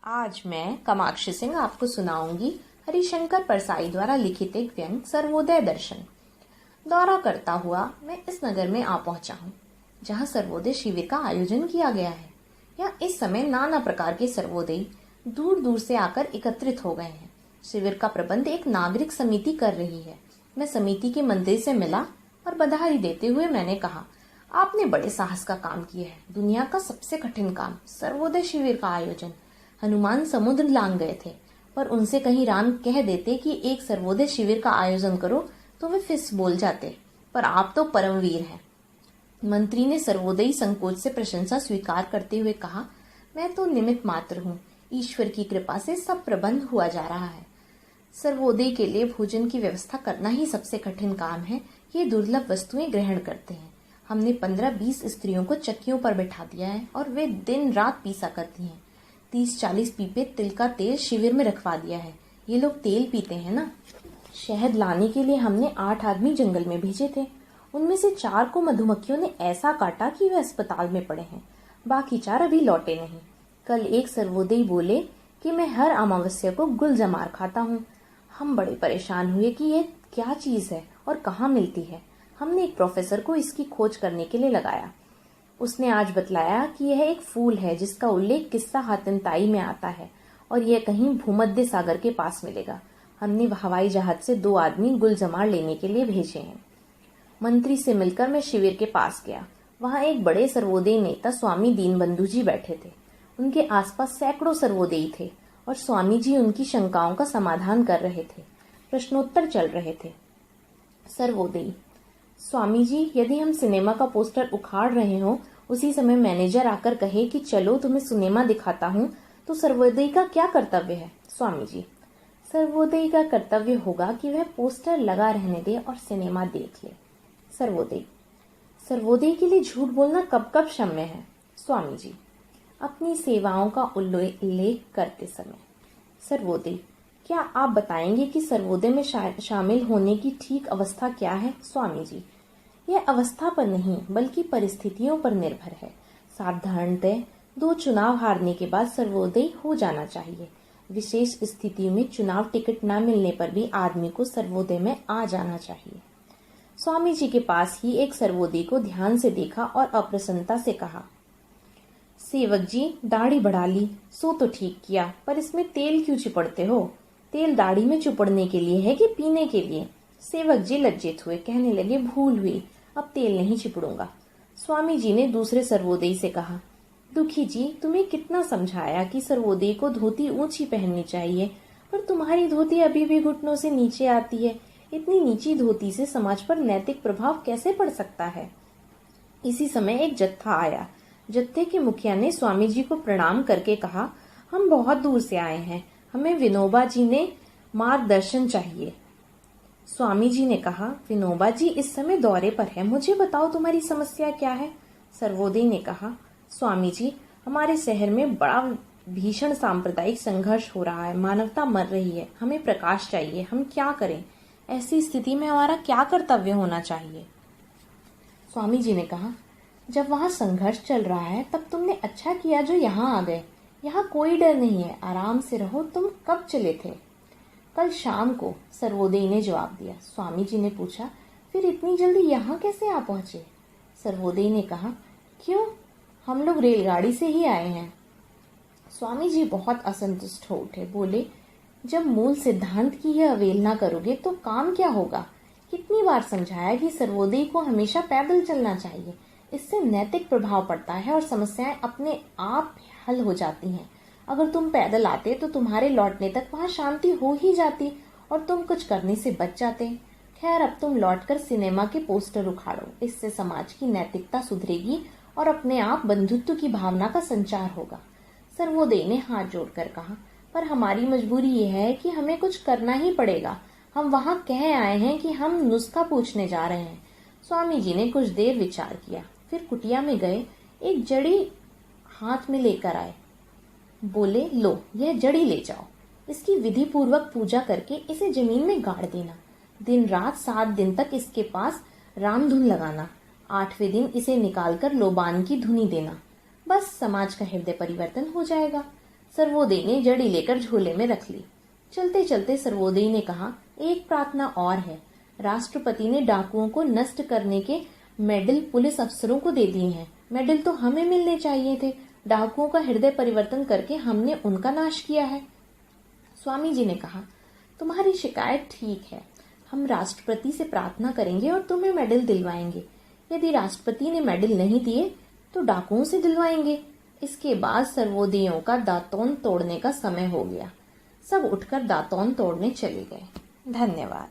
आज मैं कामाक्षी सिंह आपको सुनाऊंगी हरिशंकर परसाई द्वारा लिखित एक व्यंग सर्वोदय दर्शन। दौरा करता हुआ मैं इस नगर में आ पहुंचा हूँ जहाँ सर्वोदय शिविर का आयोजन किया गया है। यहाँ इस समय नाना प्रकार के सर्वोदयी दूर दूर से आकर एकत्रित हो गए हैं। शिविर का प्रबंध एक नागरिक समिति कर रही है। मैं समिति के मंत्री से मिला और बधाई देते हुए मैंने कहा, आपने बड़े साहस का काम किया है। दुनिया का सबसे कठिन काम, सर्वोदय शिविर का आयोजन। हनुमान समुद्र लांग गए थे, पर उनसे कहीं राम कह देते कि एक सर्वोदय शिविर का आयोजन करो तो वे फिस बोल जाते, पर आप तो परमवीर हैं। मंत्री ने सर्वोदयी संकोच से प्रशंसा स्वीकार करते हुए कहा, मैं तो निमित्त मात्र हूँ, ईश्वर की कृपा से सब प्रबंध हुआ जा रहा है। सर्वोदय के लिए भोजन की व्यवस्था करना ही सबसे कठिन काम है। ये दुर्लभ वस्तुएं ग्रहण करते हैं। हमने 15-20 स्त्रियों को चक्कियों पर बैठा दिया है और वे दिन रात पीसा करती हैं। 30-40 पीपे तिल का तेल शिविर में रखवा दिया है। ये लोग तेल पीते हैं ना। शहद लाने के लिए हमने 8 आदमी जंगल में भेजे थे। उनमें से 4 को मधुमक्खियों ने ऐसा काटा कि वे अस्पताल में पड़े हैं। बाकी 4 अभी लौटे नहीं। कल एक सर्वोदयी बोले कि मैं हर अमावस्या को गुलजमार खाता हूँ। हम बड़े परेशान हुए कि यह क्या चीज है और कहाँ मिलती है। हमने एक प्रोफेसर को इसकी खोज करने के लिए लगाया। उसने आज बतलाया कि यह एक फूल है जिसका उल्लेख किस्सा हातिमताई में आता है और यह कहीं भूमध्य सागर के पास मिलेगा। हमने हवाई जहाज से 2 आदमी गुलजमार लेने के लिए भेजे हैं। मंत्री से मिलकर मैं शिविर के पास गया। वहां एक बड़े सर्वोदयी नेता स्वामी दीनबंधु जी बैठे थे। उनके आसपास सैकड़ों सर्वोदयी थे और स्वामी जी उनकी शंकाओं का समाधान कर रहे थे। प्रश्नोत्तर चल रहे थे। सर्वोदयी: स्वामी जी, यदि हम सिनेमा का पोस्टर उखाड़ रहे हो, उसी समय मैनेजर आकर कहे कि चलो तुम्हें सिनेमा दिखाता हूँ, तो सर्वोदयी का क्या कर्तव्य है? स्वामी जी: सर्वोदयी का कर्तव्य होगा कि वह पोस्टर लगा रहने दे और सिनेमा देख ले। सर्वोदयी: सर्वोदयी के लिए झूठ बोलना कब कब क्षम्य है? स्वामी जी: अपनी सेवाओं का उल्लेख करते समय। सर्वोदयी: क्या आप बताएंगे कि सर्वोदय में शामिल होने की ठीक अवस्था क्या है? स्वामी जी: यह अवस्था पर नहीं बल्कि परिस्थितियों पर निर्भर है। साधारणतः 2 चुनाव हारने के बाद सर्वोदय हो जाना चाहिए। विशेष स्थिति में चुनाव टिकट न मिलने पर भी आदमी को सर्वोदय में आ जाना चाहिए। स्वामी जी के पास ही एक सर्वोदय को ध्यान से देखा और अप्रसन्नता से कहा, सेवक जी, दाढ़ी बढ़ा ली सो तो ठीक किया, पर इसमें तेल क्यों चिपड़ते हो? तेल दाढ़ी में चुपड़ने के लिए है कि पीने के लिए? सेवक जी लज्जित हुए, कहने लगे, भूल हुई, अब तेल नहीं चिपड़ूंगा। स्वामी जी ने दूसरे सर्वोदयी से कहा, दुखी जी, तुम्हें कितना समझाया कि सर्वोदयी को धोती ऊंची पहननी चाहिए, पर तुम्हारी धोती अभी भी घुटनों से नीचे आती है। इतनी नीची धोती से समाज पर नैतिक प्रभाव कैसे पड़ सकता है? इसी समय एक जत्था आया। जत्थे के मुखिया ने स्वामी जी को प्रणाम करके कहा, हम बहुत दूर से आए हैं, हमें विनोबा जी ने मार्गदर्शन चाहिए। स्वामी जी ने कहा, विनोबा जी इस समय दौरे पर है, मुझे बताओ तुम्हारी समस्या क्या है? सर्वोदयी ने कहा, स्वामी जी, हमारे शहर में बड़ा भीषण सांप्रदायिक संघर्ष हो रहा है, मानवता मर रही है, हमें प्रकाश चाहिए, हम क्या करें? ऐसी स्थिति में हमारा क्या कर्तव्य होना चाहिए? स्वामी जी ने कहा, जब वहाँ संघर्ष चल रहा है तब तुमने अच्छा किया जो यहाँ आ गए। यहाँ कोई डर नहीं है, आराम से रहो। तुम कब चले थे? कल शाम को, सर्वोदयी ने जवाब दिया। स्वामी जी ने पूछा, फिर इतनी जल्दी यहाँ कैसे आ पहुंचे? सर्वोदयी ने कहा, क्यों, हम लोग रेलगाड़ी से ही आए हैं। स्वामी जी बहुत असंतुष्ट हो उठे, बोले, जब मूल सिद्धांत की यह अवहेलना करोगे तो काम क्या होगा? कितनी बार समझाया कि सर्वोदयी को हमेशा पैदल चलना चाहिए, इससे नैतिक प्रभाव पड़ता है और समस्याएं अपने आप हल हो जाती हैं। अगर तुम पैदल आते तो तुम्हारे लौटने तक वहां शांति हो ही जाती और तुम कुछ करने से बच जाते। खैर, अब तुम लौटकर सिनेमा के पोस्टर उखाड़ो, इससे समाज की नैतिकता सुधरेगी और अपने आप बंधुत्व की भावना का संचार होगा। सर्वोदय ने हाथ जोड़कर कहा, पर हमारी मजबूरी यह है कि हमें कुछ करना ही पड़ेगा। हम वहां कह आए हैं कि हम नुस्खा पूछने जा रहे हैं। स्वामी जी ने कुछ देर विचार किया, फिर कुटिया में गए, एक जड़ी हाथ में लेकर आए। बोले, लो, यह जड़ी ले जाओ, इसकी विधि पूर्वक पूजा करके इसे जमीन में गाड़ देना। दिन रात 7 दिन तक इसके पास रामधुन लगाना। 8वें दिन इसे निकालकर लोबान की धुनी देना। बस समाज का हृदय परिवर्तन हो जाएगा। सर्वोदय ने जड़ी लेकर झोले में रख ली। चलते चलते सर्वोदय ने कहा, एक प्रार्थना और है। राष्ट्रपति ने डाकुओं को नष्ट करने के मेडल पुलिस अफसरों को दे दिए हैं। मेडल तो हमें मिलने चाहिए थे। डाकुओं का हृदय परिवर्तन करके हमने उनका नाश किया है। स्वामी जी ने कहा, तुम्हारी शिकायत ठीक है। हम राष्ट्रपति से प्रार्थना करेंगे और तुम्हें मेडल दिलवाएंगे। यदि राष्ट्रपति ने मेडल नहीं दिए तो डाकुओं से दिलवाएंगे। इसके बाद सर्वोदयों का दातौन तोड़ने का समय हो गया। सब उठकर दातौन तोड़ने चले गए। धन्यवाद।